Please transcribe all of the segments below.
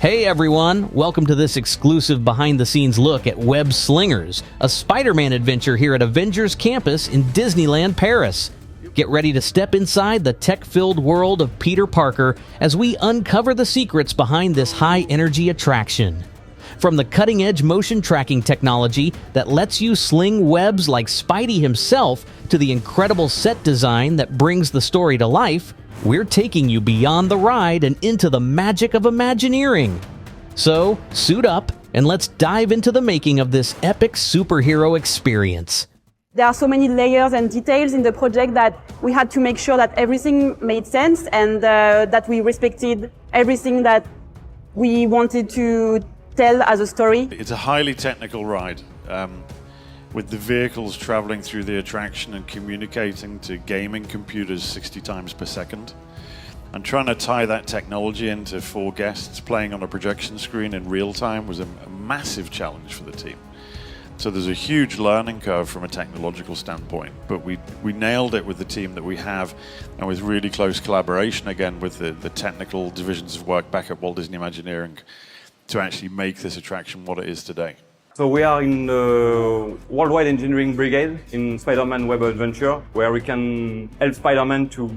Hey everyone, welcome to this exclusive behind-the-scenes look at WEB Slingers, a Spider-Man adventure here at Avengers Campus in Disneyland Paris. Get ready to step inside the tech-filled world of Peter Parker as we uncover the secrets behind this high-energy attraction. From the cutting-edge motion tracking technology that lets you sling webs like Spidey himself to the incredible set design that brings the story to life, we're taking you beyond the ride and into the magic of Imagineering. So, suit up and let's dive into the making of this epic superhero experience. There are so many layers and details in the project that we had to make sure that everything made sense and that we respected everything that we wanted to tell as a story. It's a highly technical ride, with the vehicles traveling through the attraction and communicating to gaming computers 60 times per second. And trying to tie that technology into 4 guests playing on a projection screen in real time was a massive challenge for the team. So there's a huge learning curve from a technological standpoint, but we nailed it with the team that we have, and with really close collaboration again with the technical divisions of work back at Walt Disney Imagineering to actually make this attraction what it is today. So we are in the Worldwide Engineering Brigade in Spider-Man Web Adventure, where we can help Spider-Man to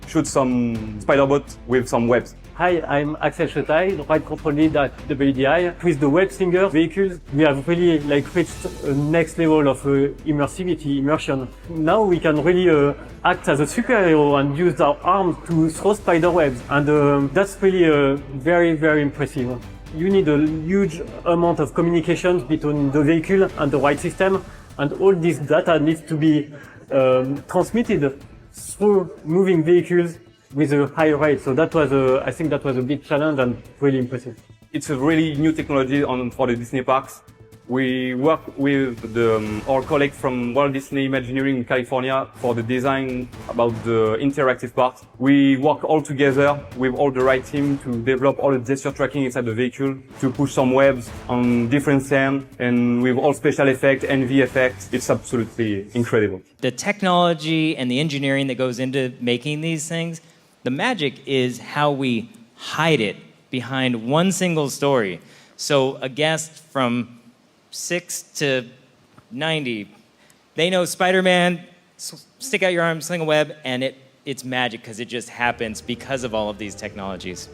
shoot some Spider-Bot with some webs. Hi, I'm Axel Schotai, the ride control lead at WEB. With the WEB Slingers vehicles, we have really reached a next level of immersion. Now we can really act as a superhero and use our arms to throw spider webs, and that's really very, very impressive. You need a huge amount of communication between the vehicle and the ride system, and all this data needs to be transmitted through moving vehicles with a high rate. So that was, I think that was a big challenge and really impressive. It's a really new technology for the Disney parks. We work with our colleague from Walt Disney Imagineering in California for the design about the interactive part. We work all together with all the right team to develop all the gesture tracking inside the vehicle, to push some webs on different scenes, and with all special effects, NV effects. It's absolutely incredible. The technology and the engineering that goes into making these things, the magic is how we hide it behind one single story. So a guest from 6 to 90, they know Spider-Man, stick out your arm, sling a web, and it's magic because it just happens because of all of these technologies.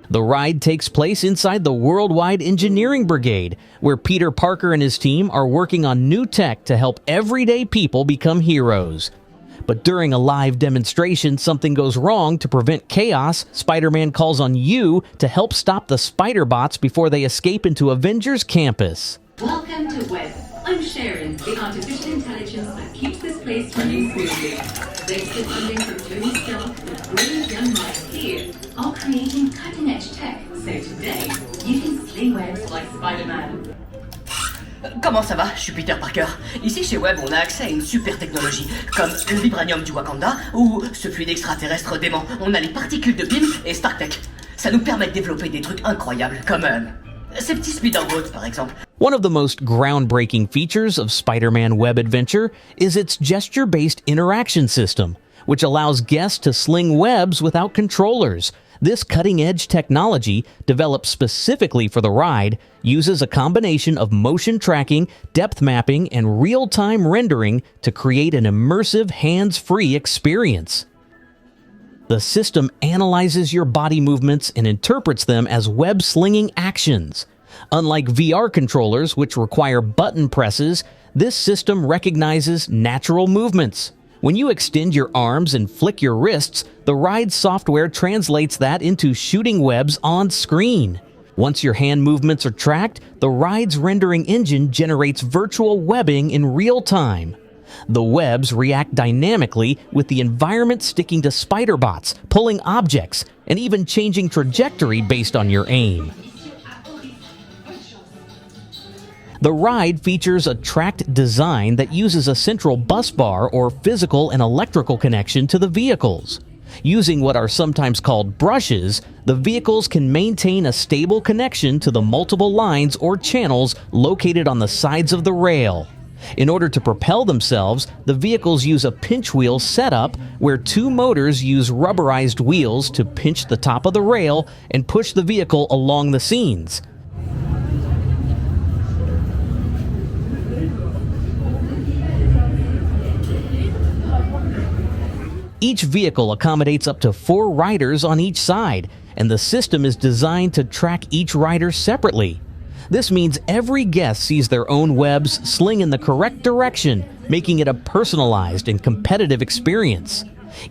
The ride takes place inside the Worldwide Engineering Brigade, where Peter Parker and his team are working on new tech to help everyday people become heroes. But during a live demonstration, something goes wrong. To prevent chaos, Spider-Man calls on you to help stop the Spider-Bots before they escape into Avengers Campus. Welcome to WEB. I'm Sharon, the artificial intelligence that keeps this place running smoothly. Thanks to funding from Tony Stark, the brilliant young minds here are creating cutting-edge tech. So today, you can sling webs like Spider-Man. Comment ça va? Je suis Peter Parker. Ici chez WEB, on a accès à une super technologie, comme le vibranium du Wakanda ou ce fluide extraterrestre dément. On a les particules de BIM et StarkTech. Ça nous permet de développer des trucs incroyables, comme ces petits Spider-Bots par exemple. One of the most groundbreaking features of Spider-Man Web Adventure is its gesture-based interaction system, which allows guests to sling webs without controllers. This cutting-edge technology, developed specifically for the ride, uses a combination of motion tracking, depth mapping, and real-time rendering to create an immersive, hands-free experience. The system analyzes your body movements and interprets them as web-slinging actions. Unlike VR controllers, which require button presses, this system recognizes natural movements. When you extend your arms and flick your wrists, the ride software translates that into shooting webs on screen. Once your hand movements are tracked, the ride's rendering engine generates virtual webbing in real time. The webs react dynamically, with the environment sticking to spider-bots, pulling objects, and even changing trajectory based on your aim. The ride features a tracked design that uses a central bus bar or physical and electrical connection to the vehicles. Using what are sometimes called brushes, the vehicles can maintain a stable connection to the multiple lines or channels located on the sides of the rail. In order to propel themselves, the vehicles use a pinch wheel setup where two motors use rubberized wheels to pinch the top of the rail and push the vehicle along the scenes. Each vehicle accommodates up to 4 riders on each side, and the system is designed to track each rider separately. This means every guest sees their own webs sling in the correct direction, making it a personalized and competitive experience.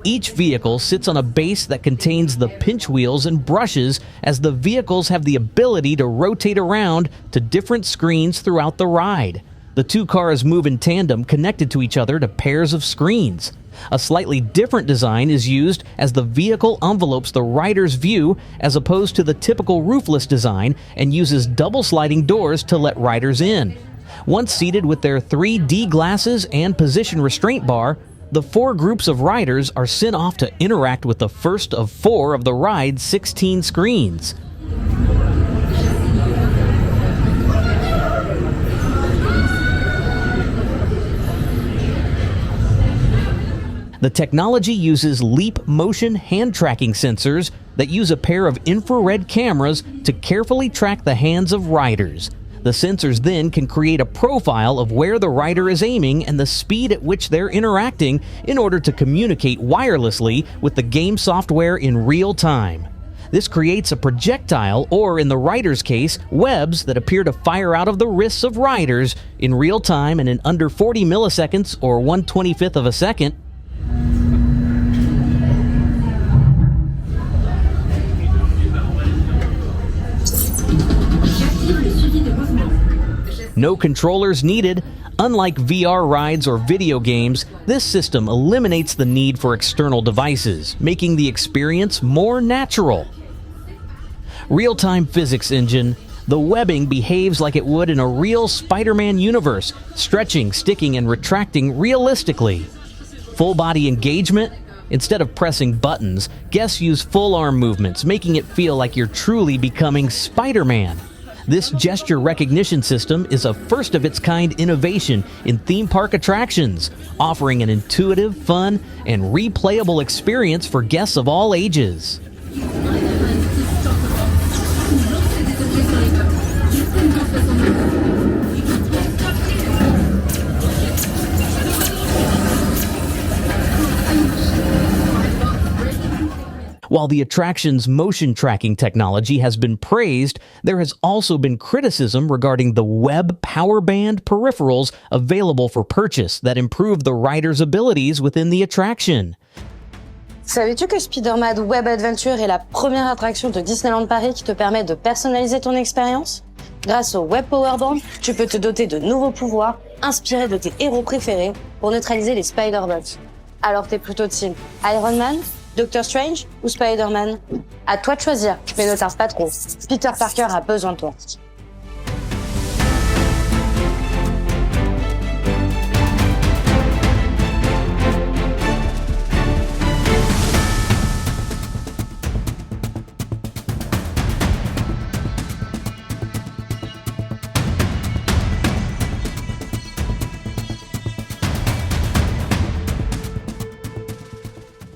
Each vehicle sits on a base that contains the pinch wheels and brushes, as the vehicles have the ability to rotate around to different screens throughout the ride. The 2 cars move in tandem, connected to each other to pairs of screens. A slightly different design is used as the vehicle envelopes the rider's view as opposed to the typical roofless design, and uses double sliding doors to let riders in. Once seated with their 3D glasses and position restraint bar, the 4 groups of riders are sent off to interact with the first of 4 of the ride's 16 screens. The technology uses leap motion hand tracking sensors that use a pair of infrared cameras to carefully track the hands of riders. The sensors then can create a profile of where the rider is aiming and the speed at which they're interacting in order to communicate wirelessly with the game software in real time. This creates a projectile, or in the rider's case, webs that appear to fire out of the wrists of riders in real time and in under 40 milliseconds or 1/25th of a second. No controllers needed. Unlike VR rides or video games, this system eliminates the need for external devices, making the experience more natural. Real-time physics engine. The webbing behaves like it would in a real Spider-Man universe, stretching, sticking, and retracting realistically. Full-body engagement. Instead of pressing buttons, guests use full-arm movements, making it feel like you're truly becoming Spider-Man. This gesture recognition system is a first-of-its-kind innovation in theme park attractions, offering an intuitive, fun, and replayable experience for guests of all ages. While the attraction's motion tracking technology has been praised, there has also been criticism regarding the WEB power band peripherals available for purchase that improve the rider's abilities within the attraction. Savais-tu que Spider-Man Web Adventure est la première attraction de Disneyland Paris qui te permet de personnaliser ton expérience? Grâce au Web Powerband, tu peux te doter de nouveaux pouvoirs inspirés de tes héros préférés pour neutraliser les Spider-Bots. Alors t'es plutôt team Iron Man, Doctor Strange ou Spider-Man? À toi de choisir, mais ne tarde pas trop. Peter Parker a besoin de toi.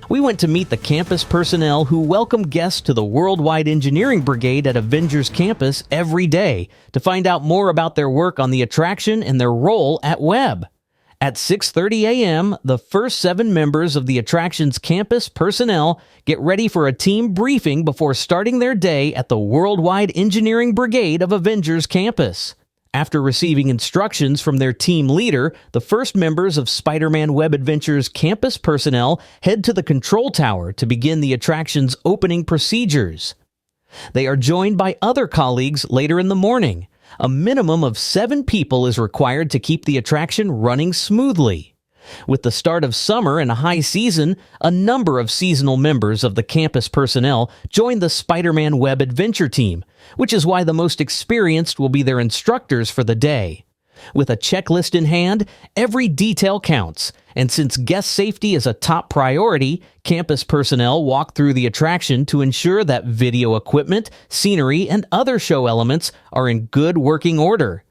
We went to meet the campus personnel who welcome guests to the Worldwide Engineering Brigade at Avengers Campus every day to find out more about their work on the attraction and their role at WEB. At 6:30 a.m., the first 7 members of the attraction's campus personnel get ready for a team briefing before starting their day at the Worldwide Engineering Brigade of Avengers Campus. After receiving instructions from their team leader, the first members of Spider-Man Web Adventure's campus personnel head to the control tower to begin the attraction's opening procedures. They are joined by other colleagues later in the morning. A minimum of 7 people is required to keep the attraction running smoothly. With the start of summer and a high season, a number of seasonal members of the campus personnel join the Spider-Man Web Adventure team, which is why the most experienced will be their instructors for the day. With a checklist in hand, every detail counts, and since guest safety is a top priority, campus personnel walk through the attraction to ensure that video equipment, scenery, and other show elements are in good working order.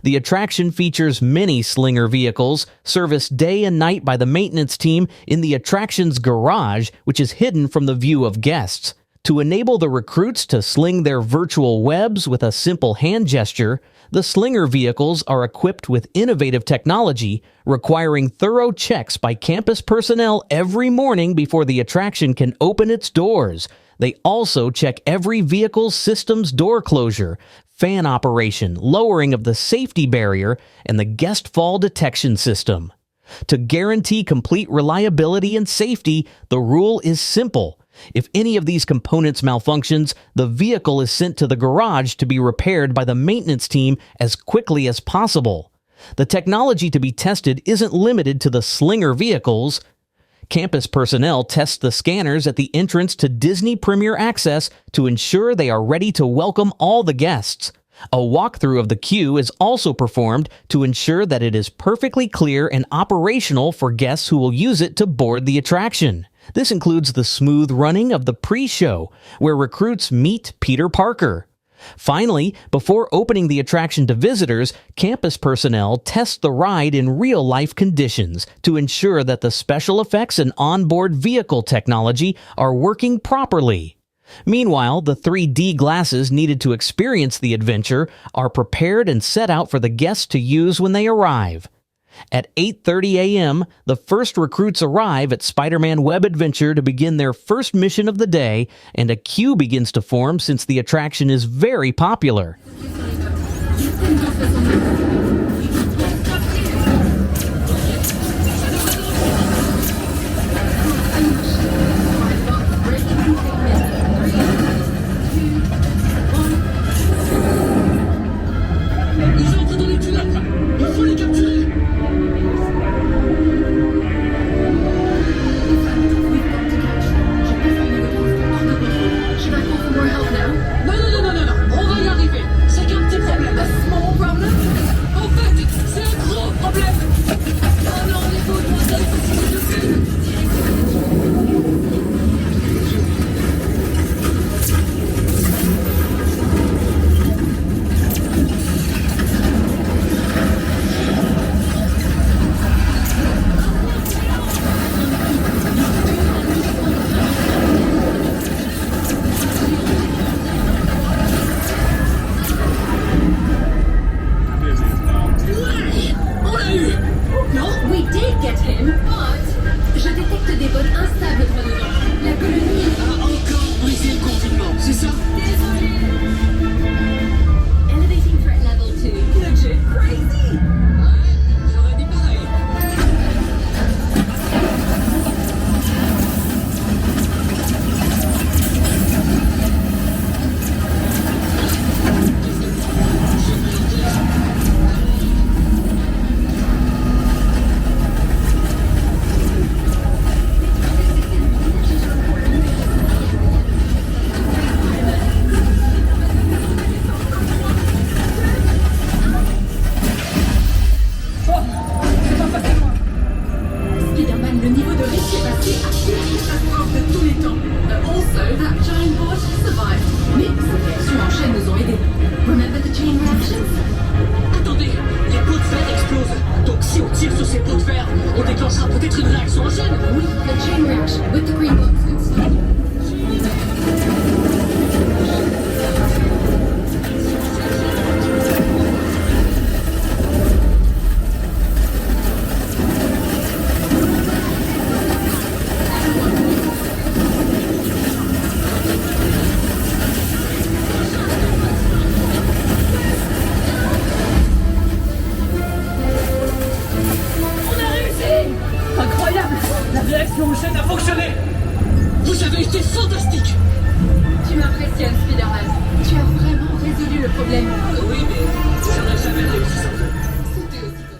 The attraction features many Slinger vehicles, serviced day and night by the maintenance team in the attraction's garage, which is hidden from the view of guests. To enable the recruits to sling their virtual webs with a simple hand gesture, the Slinger vehicles are equipped with innovative technology, requiring thorough checks by campus personnel every morning before the attraction can open its doors. They also check every vehicle's system's door closure, fan operation, lowering of the safety barrier, and the guest fall detection system. To guarantee complete reliability and safety, the rule is simple. If any of these components malfunctions, the vehicle is sent to the garage to be repaired by the maintenance team as quickly as possible. The technology to be tested isn't limited to the Slinger vehicles. Campus personnel test the scanners at the entrance to Disney Premier Access to ensure they are ready to welcome all the guests. A walkthrough of the queue is also performed to ensure that it is perfectly clear and operational for guests who will use it to board the attraction. This includes the smooth running of the pre-show, where recruits meet Peter Parker. Finally, before opening the attraction to visitors, campus personnel test the ride in real-life conditions to ensure that the special effects and onboard vehicle technology are working properly. Meanwhile, the 3D glasses needed to experience the adventure are prepared and set out for the guests to use when they arrive. At 8:30 a.m., the first recruits arrive at Spider-Man Web Adventure to begin their first mission of the day, and a queue begins to form since the attraction is very popular.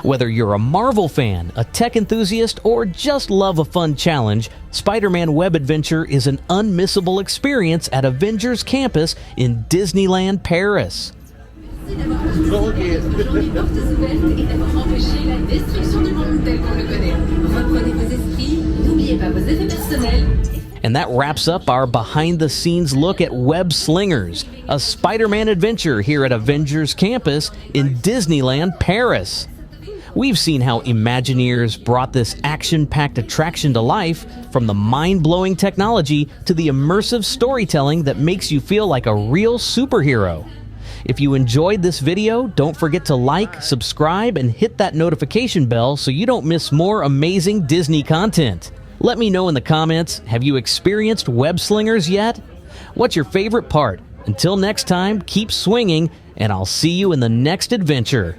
Whether you're a Marvel fan, a tech enthusiast, or just love a fun challenge, Spider-Man Web Adventure is an unmissable experience at Avengers Campus in Disneyland Paris. And that wraps up our behind-the-scenes look at WEB Slingers, a Spider-Man adventure here at Avengers Campus in Disneyland Paris. We've seen how Imagineers brought this action-packed attraction to life, from the mind-blowing technology to the immersive storytelling that makes you feel like a real superhero. If you enjoyed this video, don't forget to like, subscribe, and hit that notification bell so you don't miss more amazing Disney content. Let me know in the comments, have you experienced WEB Slingers yet? What's your favorite part? Until next time, keep swinging, and I'll see you in the next adventure.